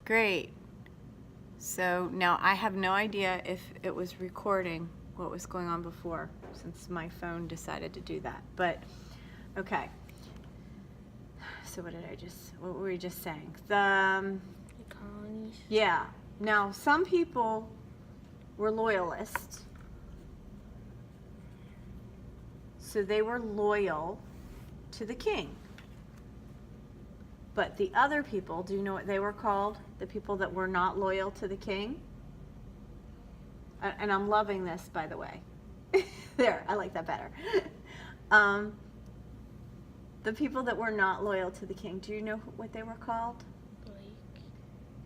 Great. So now I have no idea if it was recording what was going on before, since my phone decided to do that. But okay. So what were we just saying? The colonies. Yeah. Now some people were loyalists. So they were loyal to the king. But the other people, do you know what they were called? The people that were not loyal to the king? And I'm loving this, by the way. There, I like that better. The people that were not loyal to the king, do you know what they were called? Like.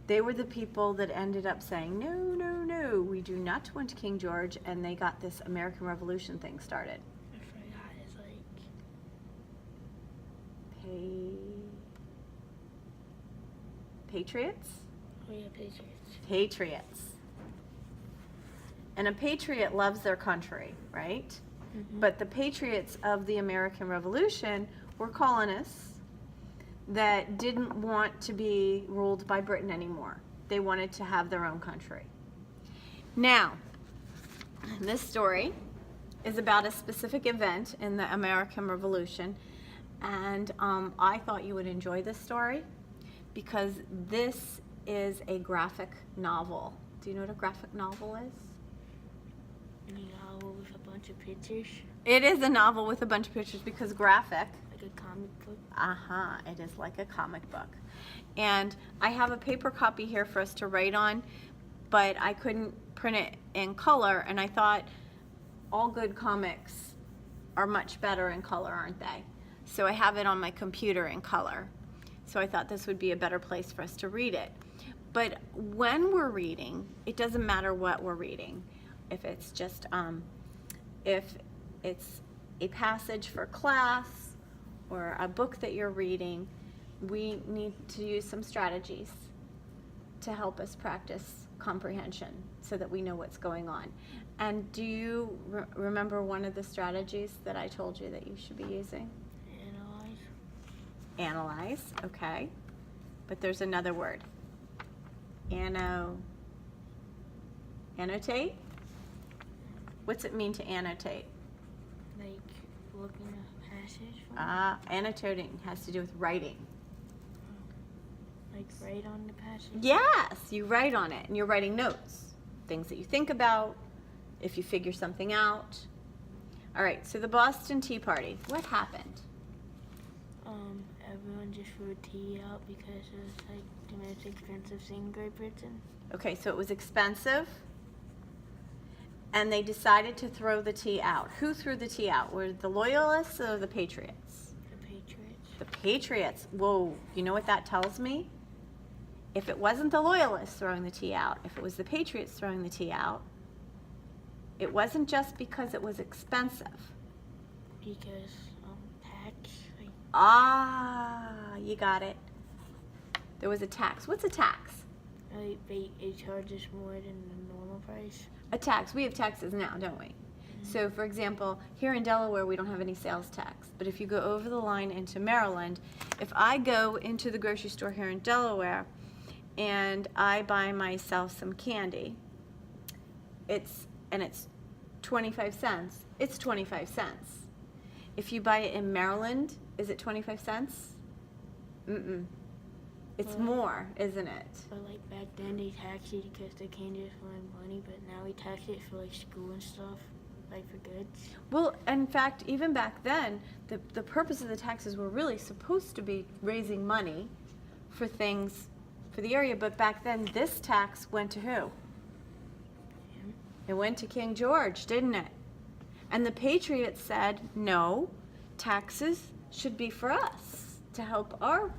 They were the people that ended up saying, no, no, no, we do not want King George, and they got this American Revolution thing started. I forgot. It's like. Patriots? Oh yeah, Patriots. Patriots. And a patriot loves their country, right? Mm-hmm. But the patriots of the American Revolution were colonists that didn't want to be ruled by Britain anymore. They wanted to have their own country. Now, this story is about a specific event in the American Revolution, and I thought you would enjoy this story because this is a graphic novel. Do you know what a graphic novel is? A novel with a bunch of pictures. It is a novel with a bunch of pictures because graphic. Like a comic book. It is like a comic book. And I have a paper copy here for us to write on, but I couldn't print it in color, and I thought all good comics are much better in color, aren't they? So I have it on my computer in color. So I thought this would be a better place for us to read it. But when we're reading, it doesn't matter what we're reading. If it's just, if it's a passage for class or a book that you're reading, we need to use some strategies to help us practice comprehension so that we know what's going on. And do you remember one of the strategies that I told you that you should be using? Analyze. Analyze, okay. But there's another word. Annotate? What's it mean to annotate? Like looking at a passage. Annotating has to do with writing. Like write on the passage? Yes, you write on it, and you're writing notes. Things that you think about, if you figure something out. All right, so the Boston Tea Party, what happened? Everyone just threw tea out because it was like the most expensive thing in Great Britain. Okay, so it was expensive, and they decided to throw the tea out. Who threw the tea out? Were the Loyalists or the Patriots? The Patriots. The Patriots. Whoa, you know what that tells me? If it wasn't the Loyalists throwing the tea out, if it was the Patriots throwing the tea out, it wasn't just because it was expensive. Because tax. You got it. There was a tax. What's a tax? It charges more than the normal price. A tax. We have taxes now, don't we? Mm-hmm. So, for example, here in Delaware, we don't have any sales tax. But if you go over the line into Maryland, if I go into the grocery store here in Delaware and I buy myself some candy, it's 25 cents. It's 25 cents. If you buy it in Maryland, is it 25 cents? It's more, isn't it? But like back then they taxed it because the candy was wanted money, but now we tax it for like school and stuff, like for goods. Well, in fact, even back then, the purpose of the taxes were really supposed to be raising money for things for the area, but back then this tax went to who? Yeah. It went to King George, didn't it? And the Patriots said, no, taxes should be for us to help our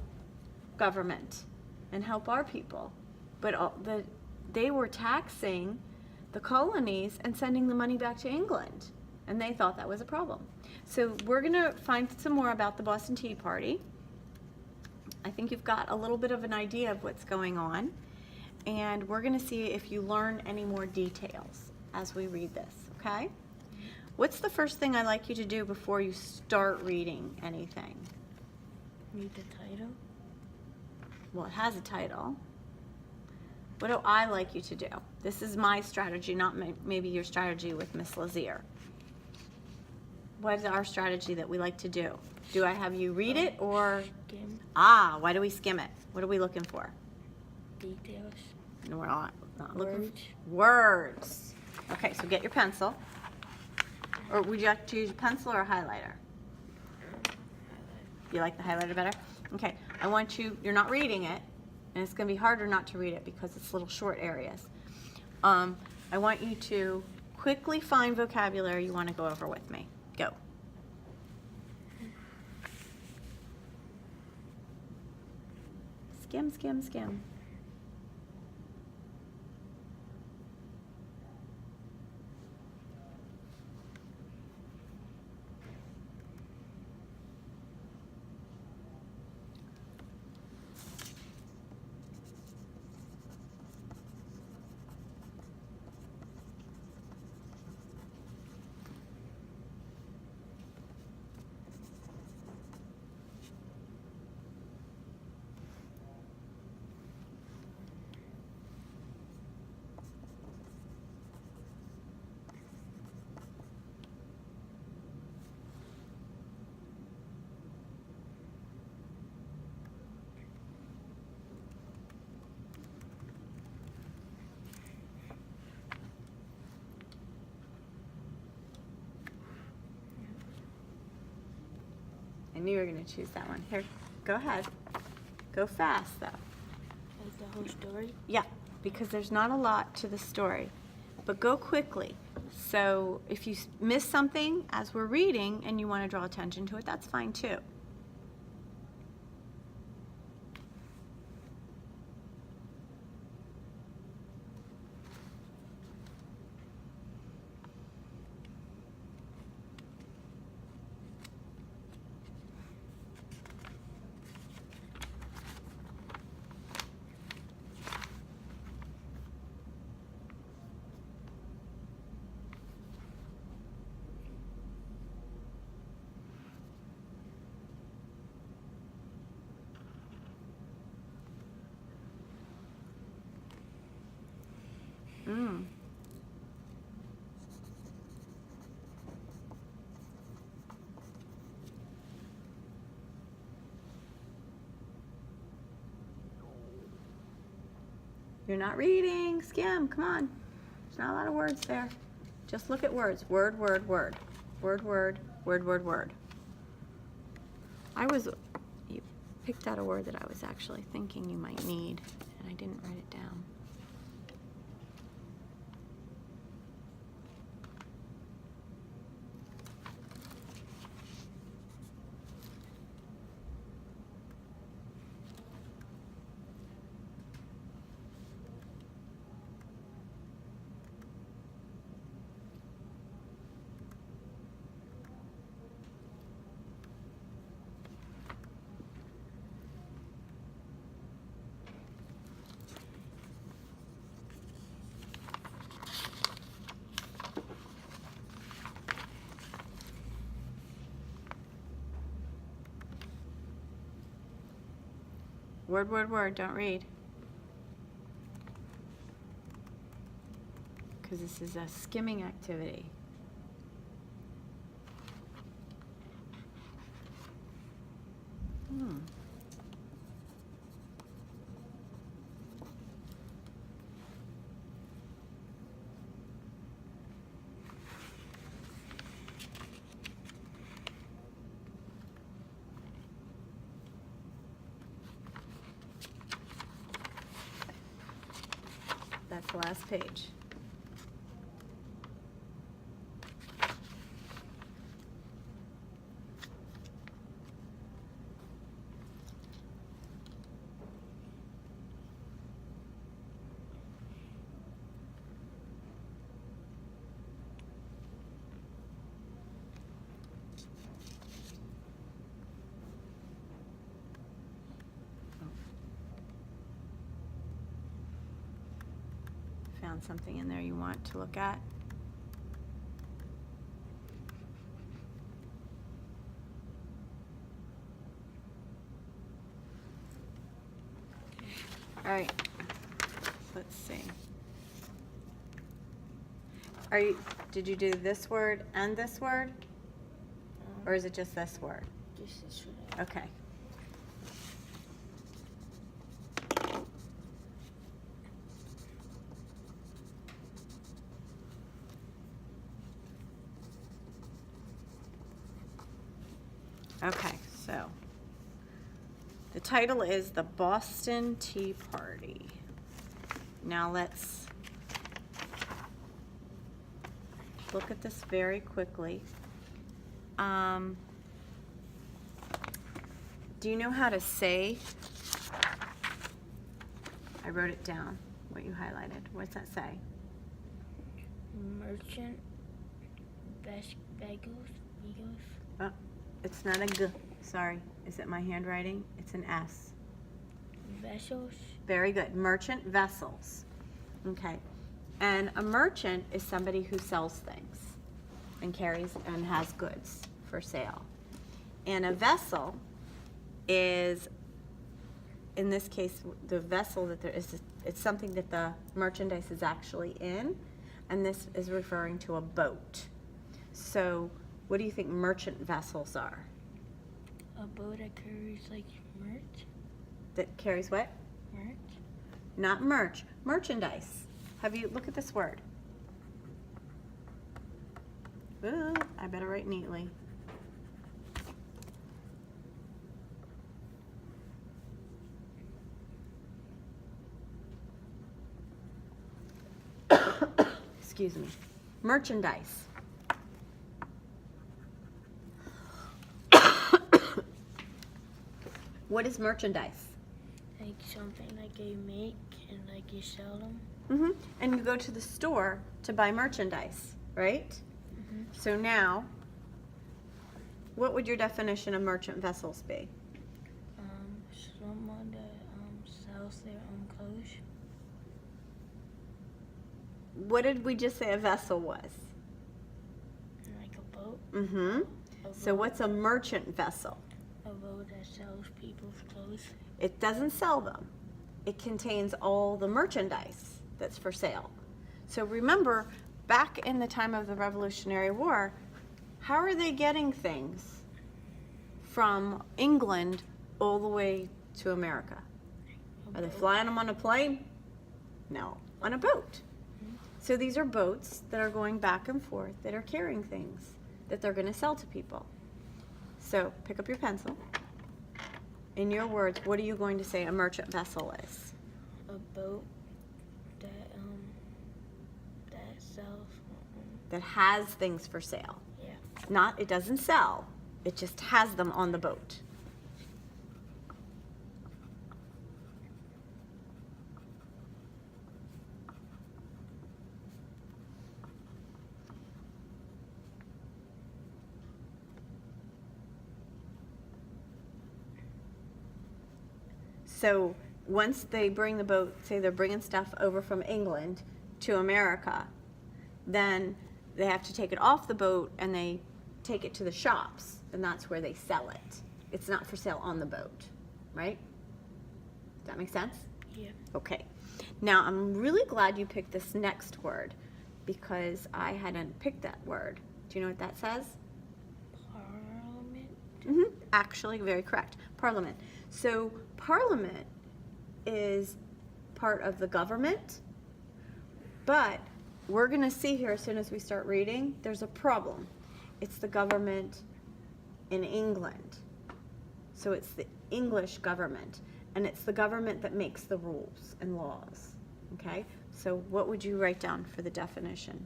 government and help our people. But they were taxing the colonies and sending the money back to England, and they thought that was a problem. So we're going to find some more about the Boston Tea Party. I think you've got a little bit of an idea of what's going on, and we're going to see if you learn any more details as we read this, okay? What's the first thing I'd like you to do before you start reading anything? Read the title. Well, it has a title. What do I like you to do? This is my strategy, not maybe your strategy with Miss Lazier. What is our strategy that we like to do? Do I have you read it or? Skim Why do we skim it? What are we looking for? details. No, we're not looking Words. for words. Okay, so get your pencil. Or would you like to use a pencil or a highlighter? You like the highlighter better? Okay, I want you, you're not reading it, and it's gonna be harder not to read it because it's little short areas. I want you to quickly find vocabulary you wanna go over with me. Go. Skim, skim, skim. I knew you were going to choose that one. Here, go ahead. Go fast, though. Like the whole story. Yeah, because there's not a lot to the story. But go quickly. So if you miss something as we're reading and you want to draw attention to it, that's fine too. Mm. You're not reading. Skim, come on. There's not a lot of words there. Just look at words. Word, word, word. Word, word, word, word, word. You picked out a word that I was actually thinking you might need, and I didn't write it down. Word, word, word, don't read. Because this is a skimming activity. That's the last page. Found something in there you want to look at? All right, let's see. Did you do this word and this word? Or is it just this word? Just this one. Okay. Okay, so the title is The Boston Tea Party. Now let's look at this very quickly. Do you know how to say? I wrote it down, what you highlighted. What's that say? Merchant. Bagels. Oh, it's not a G. Sorry. Is it my handwriting? It's an S. Vessels. Very good. Merchant vessels. Okay. And a merchant is somebody who sells things and carries and has goods for sale. And a vessel is, in this case, the vessel that there is, it's something that the merchandise is actually in, and this is referring to a boat. So what do you think merchant vessels are? A boat that carries like merch. That carries what? Merch. Not merch. Merchandise. Have you, look at this word. Ooh, I better write neatly. Excuse me. Merchandise. What is merchandise? Like something like you make and like you sell them. Mm-hmm. And you go to the store to buy merchandise, right? Mm-hmm. So now, what would your definition of merchant vessels be? Someone that sells their own clothes. What did we just say a vessel was? Like a boat. Mm-hmm. So what's a merchant vessel? A boat that sells people's clothes. It doesn't sell them. It contains all the merchandise that's for sale. So remember, back in the time of the Revolutionary War, how are they getting things from England all the way to America? Are they flying them on a plane? No, on a boat. So these are boats that are going back and forth that are carrying things that they're going to sell to people. So pick up your pencil. In your words, what are you going to say a merchant vessel is? A boat that sells. That has things for sale. Yeah. Not, it doesn't sell. It just has them on the boat. So once they bring the boat, say they're bringing stuff over from England to America, then they have to take it off the boat and they take it to the shops, and that's where they sell it. It's not for sale on the boat, right? Does that make sense? Yeah. Okay. Now I'm really glad you picked this next word because I hadn't picked that word. Do you know what that says? Parliament. Mm-hmm. Actually, very correct. Parliament. So Parliament is part of the government, but we're going to see here as soon as we start reading, there's a problem. It's the government in England. So it's the English government, and it's the government that makes the rules and laws. Okay? So what would you write down for the definition?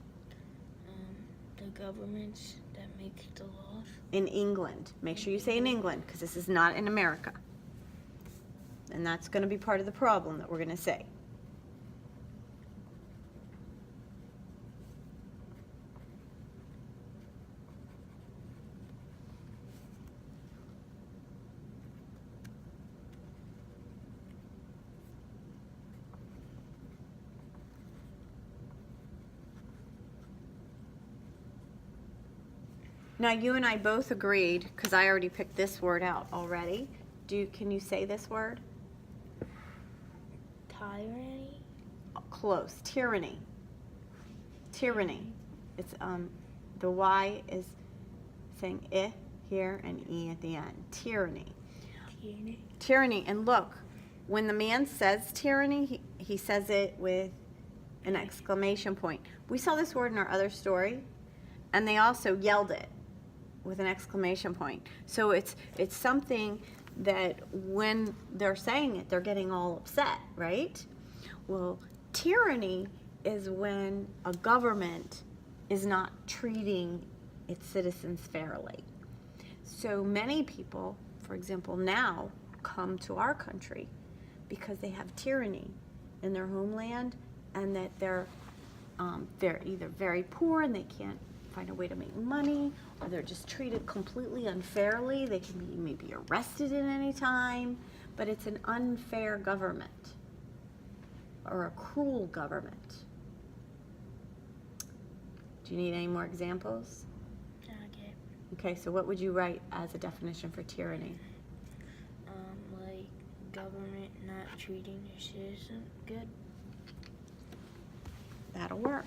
The governments that make the laws. In England. Make sure you say in England, because this is not in America. And that's going to be part of the problem that we're going to say. Now you and I both agreed, because I already picked this word out already. Can you say this word? Tyranny. close. Tyranny. Tyranny. It's the Y is saying I here and E at the end. Tyranny. Tyranny. Tyranny. And look, when the man says tyranny, he says it with an exclamation point. We saw this word in our other story, and they also yelled it with an exclamation point. So it's something that when they're saying it, they're getting all upset, right? Well, tyranny is when a government is not treating its citizens fairly. So many people, for example, now come to our country because they have tyranny in their homeland, and that they're either very poor and they can't find a way to make money, or they're just treated completely unfairly. They can be maybe arrested at any time, but it's an unfair government or a cruel government. Do you need any more examples? Okay. Okay, so what would you write as a definition for tyranny? Like government not treating their citizens good. That'll work.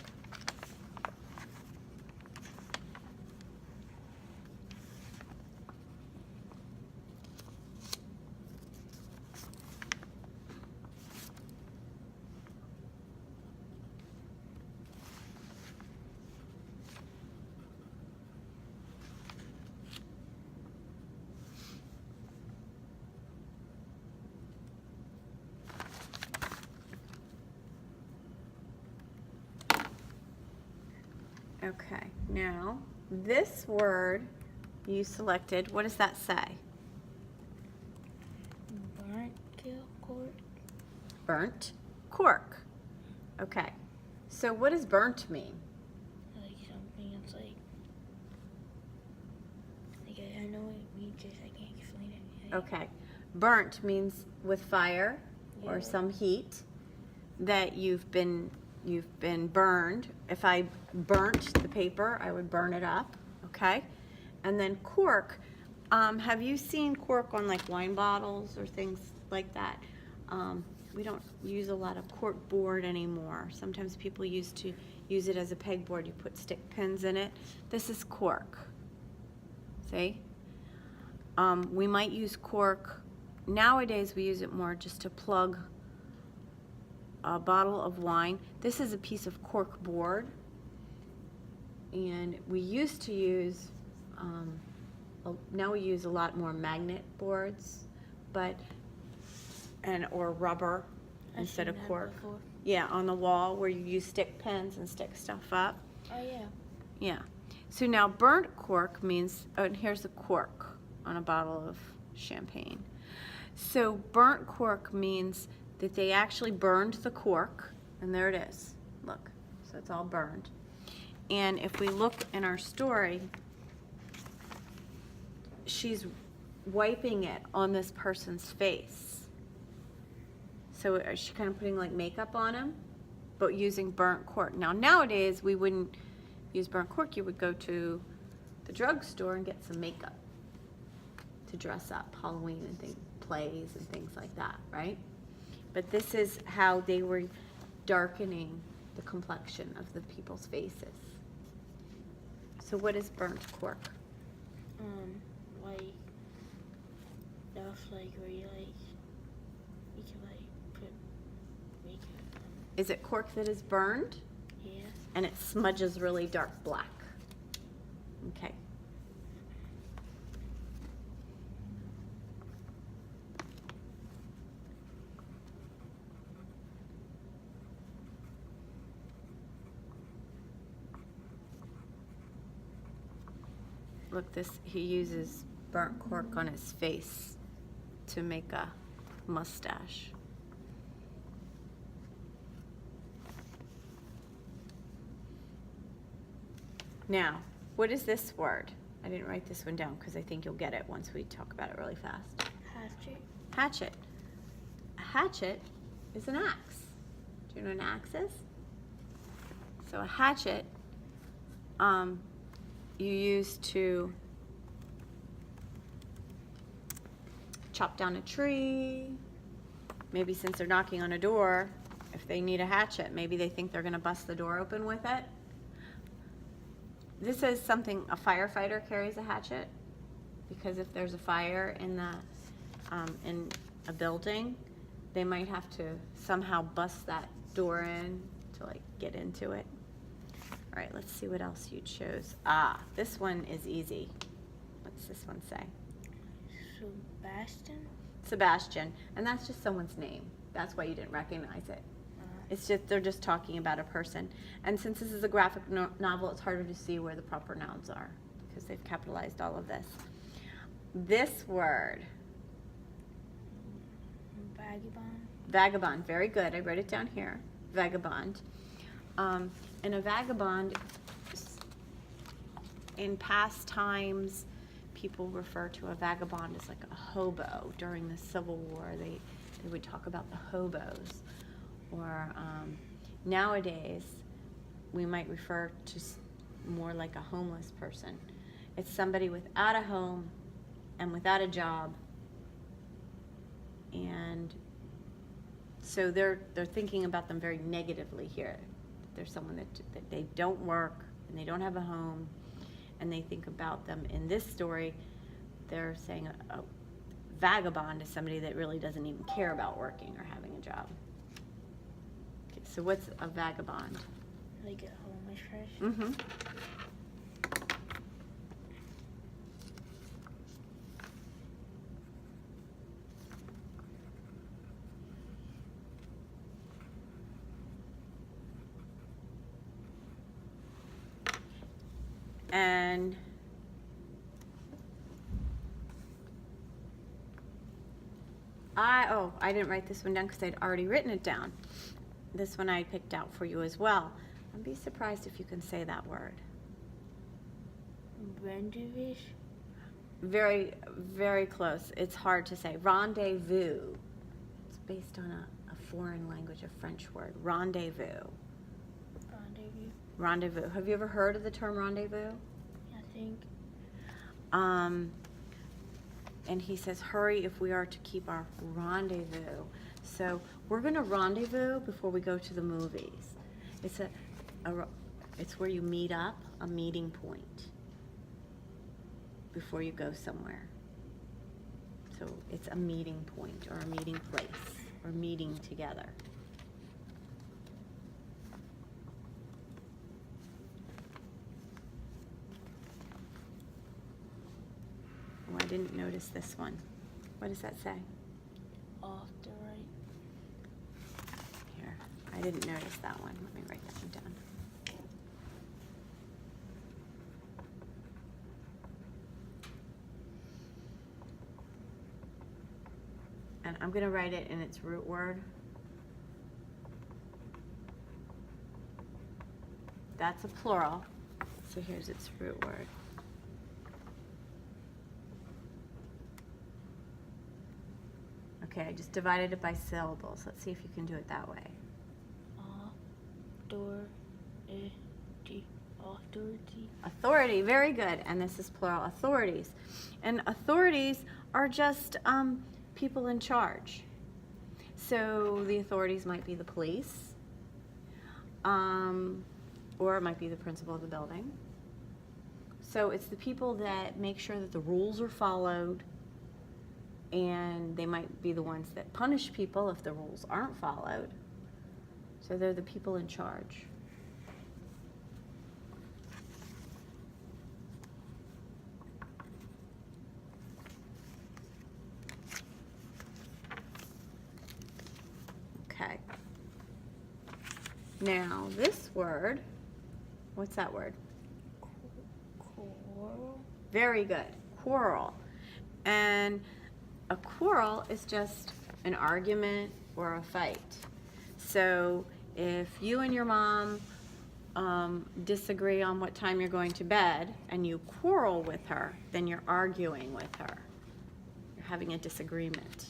Okay, now this word you selected, what does that say? Burnt cork. Burnt cork. Okay, so what does burnt mean? Like something that's like I know what it means, just I can't explain it. Okay, burnt means with fire or Yeah. some heat, that you've been burned. If I burnt the paper, I would burn it up, okay? And then cork, have you seen cork on like wine bottles or things like that? We don't use a lot of cork board anymore. Sometimes people used to use it as a pegboard. You put stick pins in it. This is cork, see? We might use cork. Nowadays we use it more just to plug a bottle of wine. This is a piece of cork board, and we used to use, now we use a lot more magnet boards, or rubber I've instead seen of that cork. before. Yeah, on the wall where you use stick pins and stick stuff up. Oh yeah. Yeah. So now burnt cork means, oh, and here's the cork on a bottle of champagne. So burnt cork means that they actually burned the cork, and there it is. Look, so it's all burned. And if we look in our story, she's wiping it on this person's face. So is she kind of putting like makeup on him, but using burnt cork? Now nowadays we wouldn't use burnt cork. You would go to the drugstore and get some makeup to dress up, Halloween and plays and things like that, right? But this is how they were darkening the complexion of the people's faces. So what is burnt cork? Like stuff like where you can put makeup on. Is it cork that is burned? Yeah. And it smudges really dark black. Okay. Look, he uses burnt cork on his face to make a mustache. Now, what is this word? I didn't write this one down because I think you'll get it once we talk about it really fast. Hatchet. Hatchet. A hatchet is an axe. Do you know what an axe is? So a hatchet, you use to chop down a tree. Maybe since they're knocking on a door, If they need a hatchet, maybe they think they're gonna bust the door open with it. This is something, a firefighter carries a hatchet, because if there's a fire in in a building, they might have to somehow bust that door in to like get into it. All right, let's see what else you chose. Ah, this one is easy. What's this one say? Sebastian? Sebastian, and that's just someone's name. That's why you didn't recognize it. It's just, they're just talking about a person. And since this is a graphic novel, it's harder to see where the proper nouns are because they've capitalized all of this. This word. Vagabond. Vagabond, very good. I wrote it down here. Vagabond. And a vagabond, in past times, people refer to a vagabond as like a hobo. During the Civil War, they would talk about the hobos. Or nowadays, we might refer to more like a homeless person. It's somebody without a home and without a job. And so they're thinking about them very negatively here. There's someone that they don't work and they don't have a home, and they think about them in this story. They're saying a vagabond is somebody that really doesn't even care about working or having a job. Okay, so what's a vagabond? Like a homeless person? Mm-hmm. And I didn't write this one down because I'd already written it down. This one I picked out for you as well. I'd be surprised if you can say that word. Rendezvous? Very, very close. It's hard to say. Rendezvous. It's based on a foreign language, a French word. Rendezvous. Rendezvous? Rendezvous. Have you ever heard of the term rendezvous? I think. And he says, hurry if we are to keep our rendezvous. So we're going to rendezvous before we go to the movies. It's where you meet up, a meeting point before you go somewhere. So it's a meeting point or a meeting place or meeting together. Oh, I didn't notice this one. What does that say? Off the right. Here, I didn't notice that one. Let me write that one down. And I'm going to write it in its root word. That's a plural. So here's its root word. Okay, I just divided it by syllables. Let's see if you can do it that way. Authority. Authority, very good. And this is plural, authorities. And authorities are just people in charge. So the authorities might be the police, or it might be the principal of the building. So it's the people that make sure that the rules are followed, and they might be the ones that punish people if the rules aren't followed. So they're the people in charge. Okay. Now this word, what's that word? Quarrel. Very good. Quarrel. And a quarrel is just an argument or a fight. So if you and your mom disagree on what time you're going to bed and you quarrel with her, then you're arguing with her. You're having a disagreement.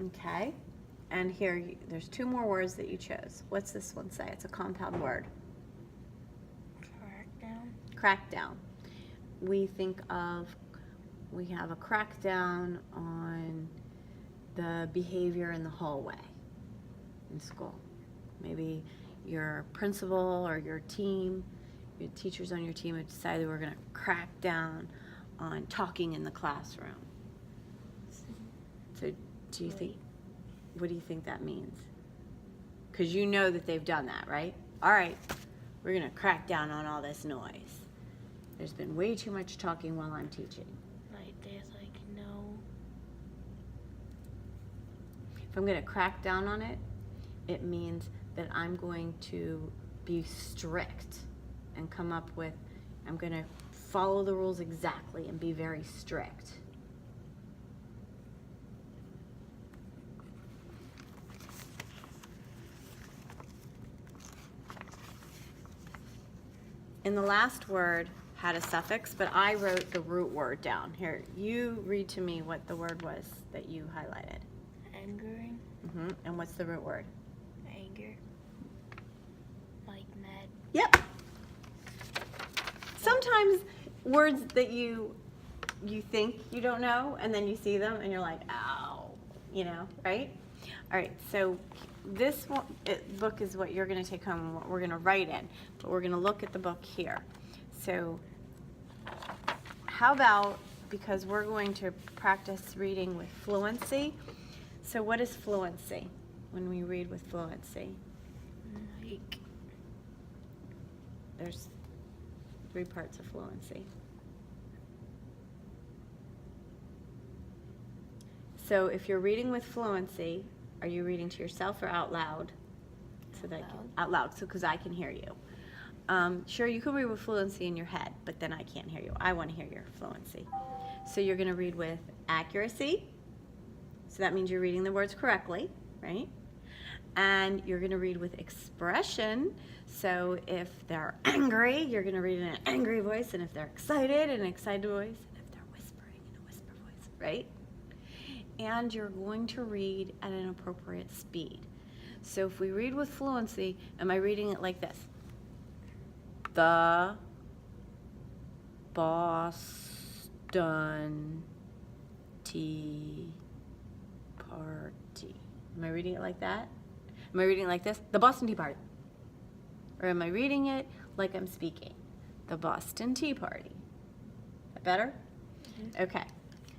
Okay. And here, there's 2 more words that you chose. What's this one say? It's a compound word. Crackdown. Crackdown. We have a crackdown on the behavior in the hallway in school. Maybe your principal or your team, your teachers on your team have decided we're going to crack down on talking in the classroom. So do you think, what do you think that means? Because you know that they've done that, right? All right, we're going to crack down on all this noise. There's been way too much talking while I'm teaching. Like there's like no. If I'm going to crack down on it, it means that I'm going to be strict and come up with, I'm going to follow the rules exactly and be very strict. And the last word had a suffix, but I wrote the root word down. Here, you read to me what the word was that you highlighted. Angering. And what's the root word? Anger. Like mad. Yep. Sometimes words that you think you don't know, and then you see them, and you're like, ow, right? All right, so this book is what you're going to take home and what we're going to write in, but we're going to look at the book here. So how about, because we're going to practice reading with fluency, so what is fluency when we read with fluency? Like There's 3 parts of fluency. So if you're reading with fluency, are you reading to yourself or out loud? So that out loud, so because I can hear you. Sure, you can read with fluency in your head, but then I can't hear you. I want to hear your fluency. So you're going to read with accuracy. So that means you're reading the words correctly, right? And you're going to read with expression. So if they're angry, you're going to read in an angry voice, and if they're excited, in an excited voice, and if they're whispering, in a whisper voice, right? And you're going to read at an appropriate speed. So if we read with fluency, am I reading it like this? The Boston Tea Party. Am I reading it like that? Am I reading it like this? The Boston Tea Party. Or am I reading it like I'm speaking? The Boston Tea Party. That better? Okay.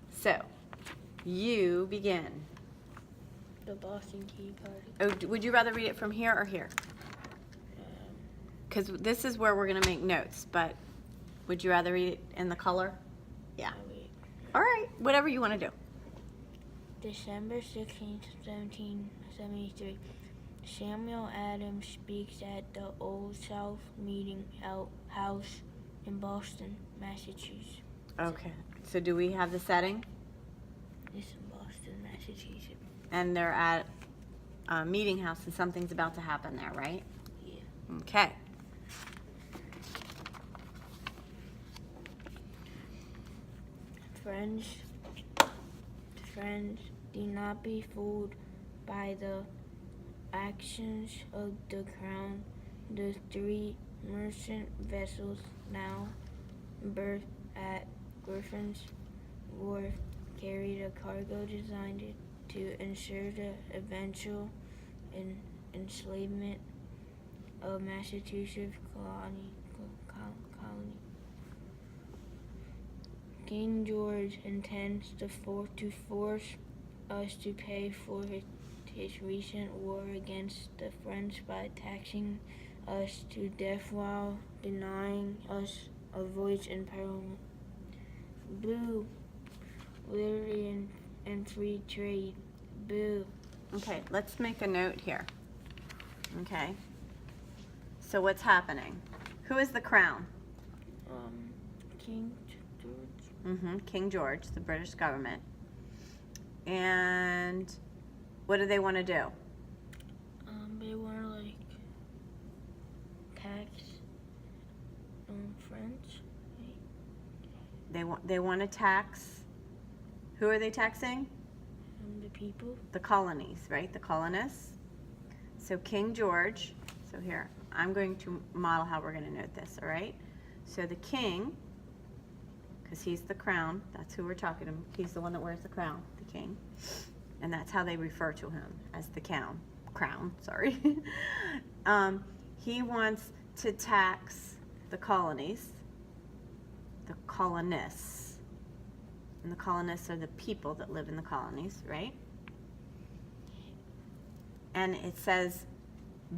So, you begin. the Boston Tea Party. Oh, would you rather read it from here or here? Because this is where we're going to make notes, but would you rather read it in the color? Yeah. All right, whatever you want to do. December 16th, 1773. Samuel Adams speaks at the Old South Meeting House in Boston, Massachusetts. Okay, so do we have the setting? It's in Boston, Massachusetts. And they're at a meeting house and something's about to happen there, right? Yeah. Okay. Friends, do not be fooled by the actions of the crown. The 3 merchant vessels now berthed at Griffin's Wharf carried a cargo designed to ensure the eventual enslavement of Massachusetts colony. King George intends to force us to pay for his recent war against the French by taxing us to death while denying us a voice in Parliament. Boo! Liberty and free trade. Boo! Okay, let's make a note here. Okay. So what's happening? Who is the crown? King George. King George, the British government. And what do they want to do? They want to like tax French. Right? They want to tax. Who are they taxing? the people. The colonies, right? The colonists. So King George, so here, I'm going to model how we're going to note this, all right? So the king, because he's the crown, that's who we're talking to. He's the one that wears the crown, the king. And that's how they refer to him, as the crown, sorry. He wants to tax the colonies, the colonists. And the colonists are the people that live in the colonies, right? And it says,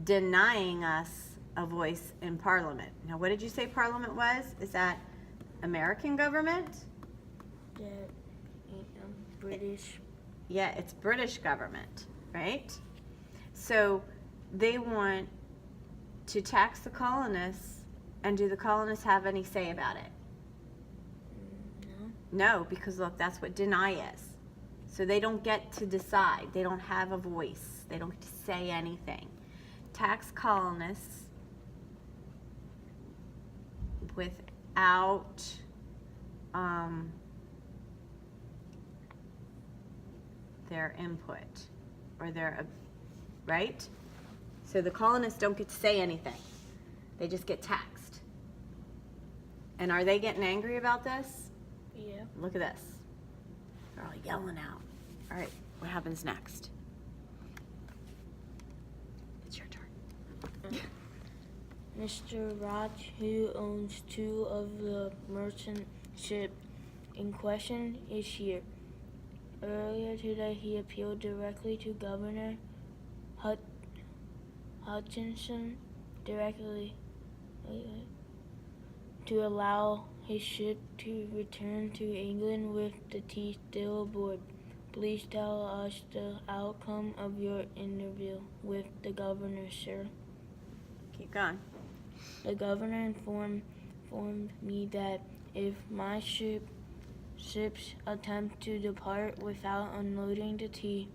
denying us a voice in Parliament. Now, what did you say Parliament was? Is that American government? That British. Yeah, it's British government, right? So they want to tax the colonists, and do the colonists have any say about it? No. No, because look, that's what deny is. So they don't get to decide. They don't have a voice. They don't get to say anything. Tax colonists without their input or their, right? So the colonists don't get to say anything. They just get taxed. And are they getting angry about this? Yeah. Look at this. They're all yelling out. All right, what happens next? It's your turn. Mr. Roth, who owns 2 of the merchant ships in question, is here. Earlier today, he appealed directly to Governor Hutchinson to allow his ship to return to England with the tea still aboard. Please tell us the outcome of your interview with the governor, sir. Keep going. The governor informed me that if my ships attempt to depart without unloading the tea,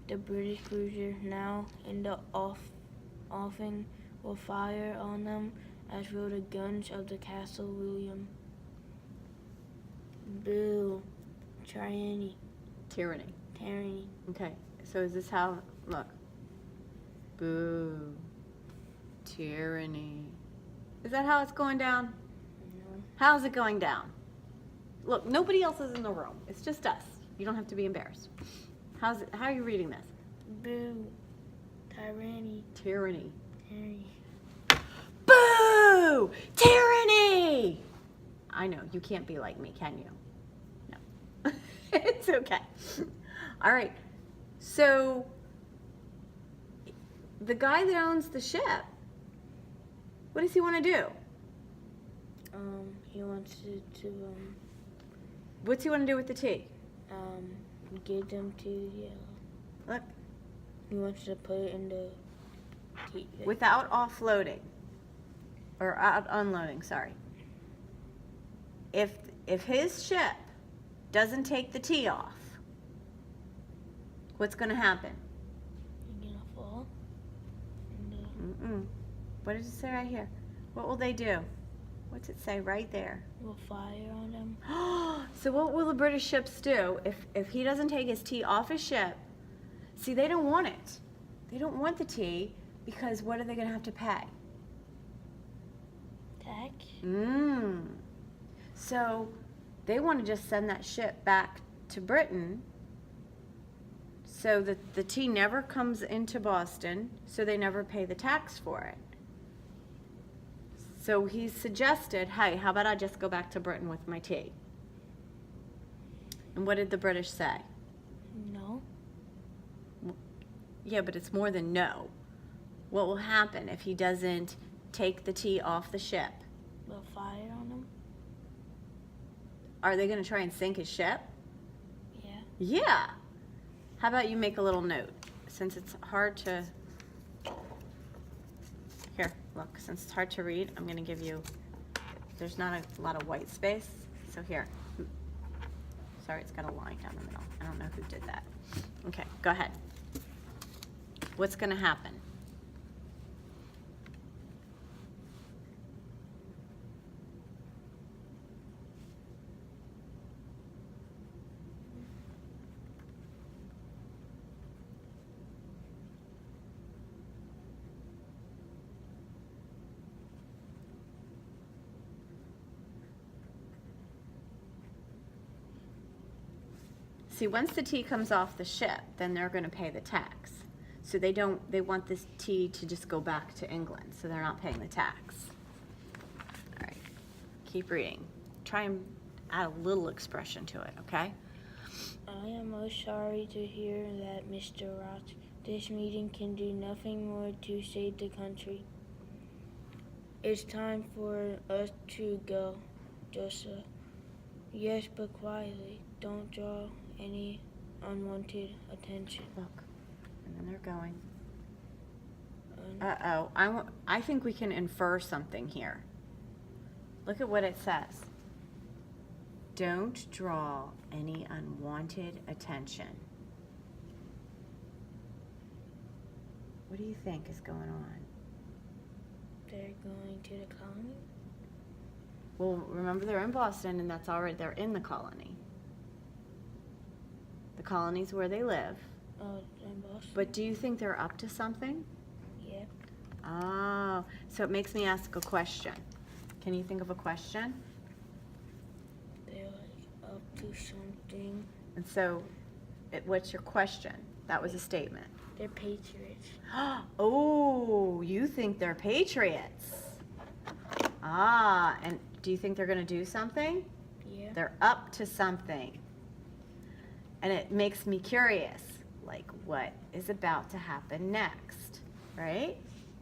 the British cruiser now in the offing will fire on them, as will the guns of the Castle William. Boo. Tyranny. Okay, so is this how, look. Boo. Tyranny. Is that how it's going down? No. How's it going down? Look, nobody else is in the room. It's just us. You don't have to be embarrassed. How are you reading this? Boo. Tyranny. Tyranny. Tyranny. Boo! Tyranny! I know, you can't be like me, can you? No. It's okay. All right. So, the guy that owns the ship, what does he want to do? He wants to What's he want to do with the tea? give them to, Look, he wants to put it in the tea. without offloading. Or out unloading, sorry. If his ship doesn't take the tea off, what's going to happen? You're gonna fall. And, Mm-mm. What does it say right here? What will they do? What's it say right there? we'll fire on them. So what will the British ships do if he doesn't take his tea off his ship? See, they don't want it. They don't want the tea because what are they going to have to pay? Tax. So they want to just send that ship back to Britain so that the tea never comes into Boston, so they never pay the tax for it. So he suggested, hey, how about I just go back to Britain with my tea? And what did the British say? No. Yeah, but it's more than no. What will happen if he doesn't take the tea off the ship? We'll fire on them. Are they going to try and sink his ship? Yeah. Yeah. How about you make a little note? Since it's hard to... Here, look, since it's hard to read, I'm going to give you... There's not a lot of white space, so here. Sorry, it's got a line down the middle. I don't know who did that. Okay, go ahead. What's going to happen? See, once the tea comes off the ship, then they're going to pay the tax. So they want this tea to just go back to England, so they're not paying the tax. All right, keep reading. Try and add a little expression to it, okay? I am most sorry to hear that, Mr. Roth. This meeting can do nothing more to save the country. It's time for us to go, Josiah. Yes, but quietly. Don't draw any unwanted attention. Look, and then they're going. Uh-oh, I think we can infer something here. Look at what it says. Don't draw any unwanted attention. What do you think is going on? They're going to the colony? Well, remember they're in Boston, and that's already, they're in the colony. The colony's where they live. Oh, in Boston? But do you think they're up to something? Yeah. Oh, so it makes me ask a question. Can you think of a question? They're like up to something. And so, what's your question? That was a statement. They're patriots. Oh, you think they're patriots. Ah, and do you think they're going to do something? Yeah. They're up to something. And it makes me curious, like what is about to happen next, right?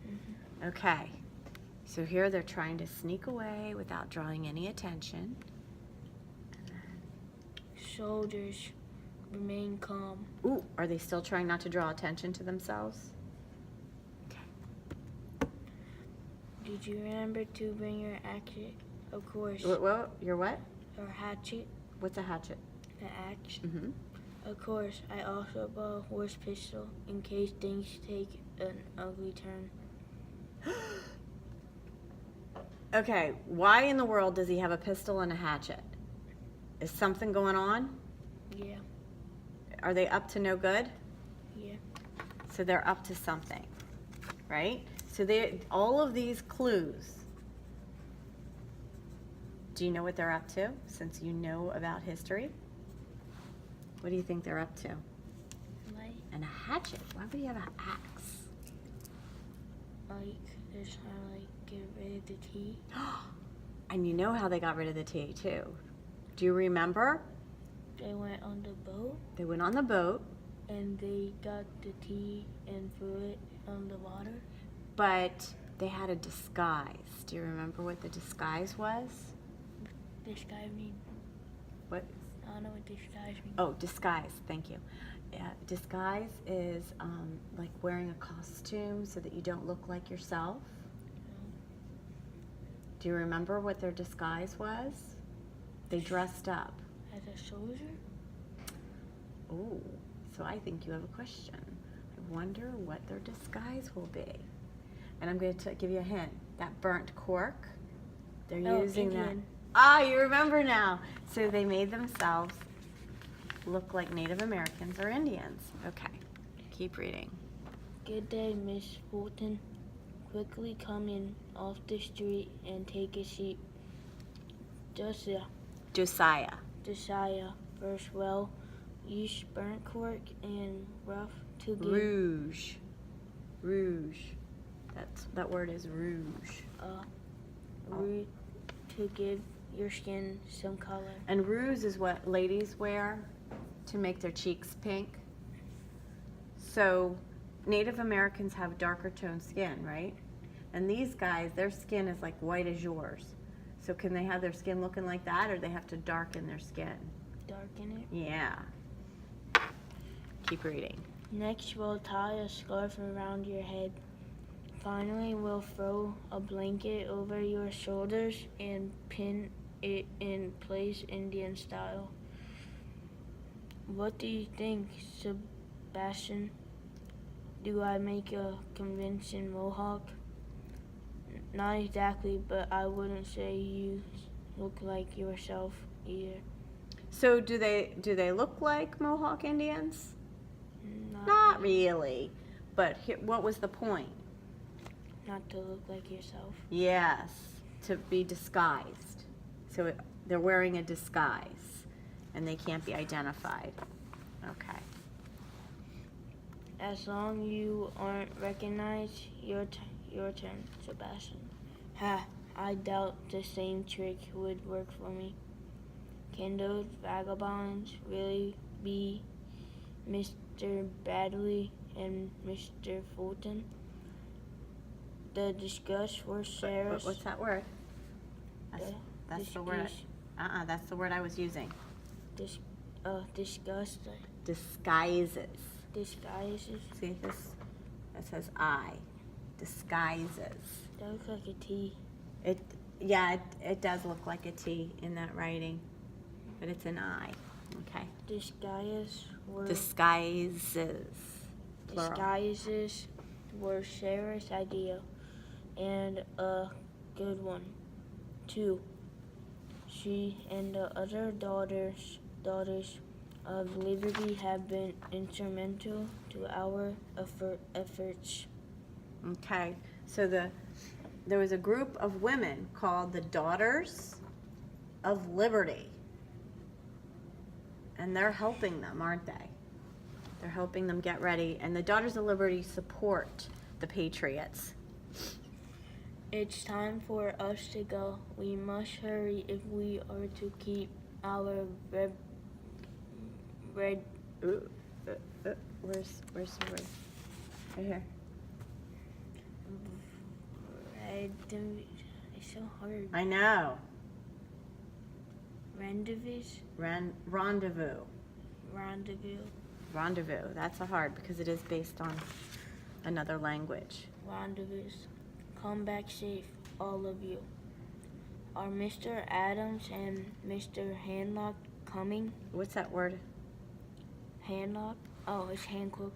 Mm-hmm. Okay, so here they're trying to sneak away without drawing any attention. Soldiers, remain calm. Ooh, are they still trying not to draw attention to themselves? Did you remember to bring your hatchet? Of course. What? Your what? Your hatchet, What's a hatchet? the axe. Mm-hmm. Of course, I also bought a horse pistol in case things take an ugly turn. Okay, why in the world does he have a pistol and a hatchet? Is something going on? Yeah, Are they up to no good? yeah. So they're up to something, right? So all of these clues. Do you know what they're up to, since you know about history? What do you think they're up to? Like, And a hatchet. Why would you have an axe? they're trying to like get rid of the tea. And you know how they got rid of the tea, too. Do you remember? They went on the boat They went on the boat, and they got the tea and threw it on the water. but they had a disguise. Do you remember what the disguise was? Disguise mean? What? I don't know what disguise means. Oh, disguise. Thank you. Yeah, disguise is like wearing a costume so that you don't look like yourself. Do you remember what their disguise was? They dressed up. As a soldier? Oh, so I think you have a question. I wonder what their disguise will be. And I'm going to give you a hint. That burnt cork, they're using Indian. that. Ah, you remember now. So they made themselves look like Native Americans or Indians. Okay, keep reading. Good day, Miss Fulton. Quickly come in off the street and take a seat. Josiah, Josiah, first well, use burnt cork and rough to give Rouge. That word is rouge. to give your skin some color. And rouge is what ladies wear to make their cheeks pink. So Native Americans have darker toned skin, right? And these guys, their skin is like white as yours. So can they have their skin looking like that, or they have to darken their skin? Darken it. Yeah. Keep reading. Next, we'll tie a scarf around your head. Finally, we'll throw a blanket over your shoulders and pin it in place Indian style. What do you think, Sebastian? Do I make a convincing mohawk? Not exactly, but I wouldn't say you look like yourself either. So do they look like Mohawk Indians? Not Not really. But what was the point? Not to look like yourself. Yes, to be disguised. So they're wearing a disguise, and they can't be identified. Okay. As long you aren't recognized, your turn, Sebastian. Ha, I doubt the same trick would work for me. Can those vagabonds really be Mr. Bradley and Mr. Fulton? The disgust for Sarah's... What's that word? That's the word. That's the word I was using. Disgust. Disguises. Disguises. See this? That says I. Disguises. That looks like a T. It does look like a T in that writing, but it's an I. Okay. Disguises were... Disguises. Plural. Disguises were Sarah's idea, and a good one, too. She and the other daughters of Liberty have been instrumental to our efforts. Okay, so there was a group of women called the Daughters of Liberty, and they're helping them, aren't they? They're helping them get ready, and the Daughters of Liberty support the Patriots. It's time for us to go. We must hurry if we are to keep our red. Where's the word? Right here. It's so hard. I know. Rendezvous. Rendezvous. That's a hard because it is based on another language. Rendezvous. Come back safe, all of you. Are Mr. Adams and Mr. Hanlock coming? What's that word? Hanlock? Oh, it's Hancock.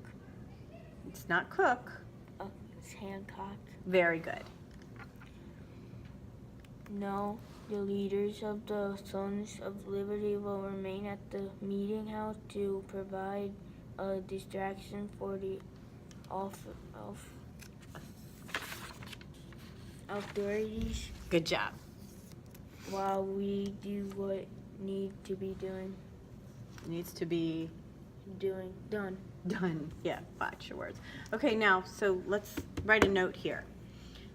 It's not cook. Oh, it's Hancock. Very good. No, the leaders of the Sons of Liberty will remain at the meeting house to provide a distraction for the authorities. Good job. While we do what need to be Needs to be done. done. Yeah, watch your words. Okay, now, so let's write a note here.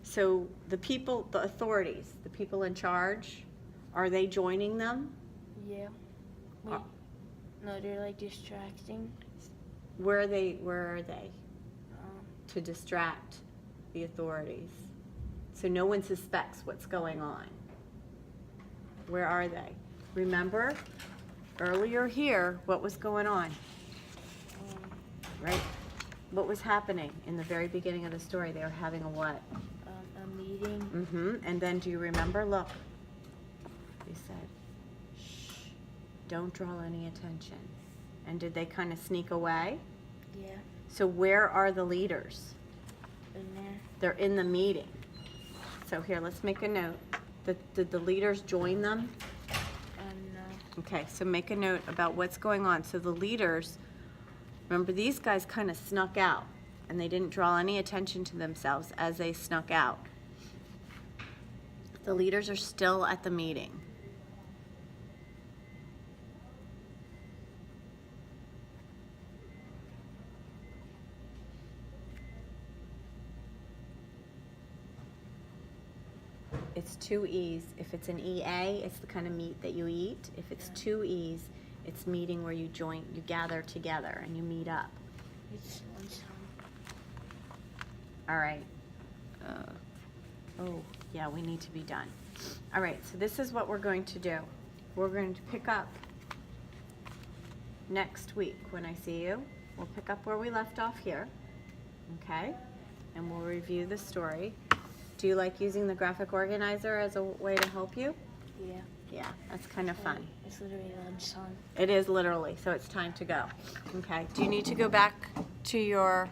So the people, the authorities, the people in charge, are they joining them? Yeah. Wait. No, they're like distracting. Where are they? Um, To distract the authorities. So no one suspects what's going on. Where are they? Remember, earlier here, what was going on? Right? What was happening in the very beginning of the story? They were having a what? a meeting. Mm-hmm. And then do you remember? Look. They said, shh, don't draw any attention. And did they kind of sneak away? Yeah. So where are the leaders? In there. They're in the meeting. So here, let's make a note. Did the leaders join them? No. Okay, so make a note about what's going on. So the leaders, remember these guys kind of snuck out and they didn't draw any attention to themselves as they snuck out. The leaders are still at the meeting. It's 2 E's. If it's an EA, it's the kind of meat that you eat. If it's 2 E's, it's meeting where you gather together and you meet up. It's lunchtime. All right. Oh, yeah, we need to be done. All right, so this is what we're going to do. We're going to pick up next week when I see you. We'll pick up where we left off here, okay? And we'll review the story. Do you like using the graphic organizer as a way to help you? Yeah. Yeah, that's kind of fun. It's literally lunchtime. It is literally, so it's time to go. Okay, do you need to go back to your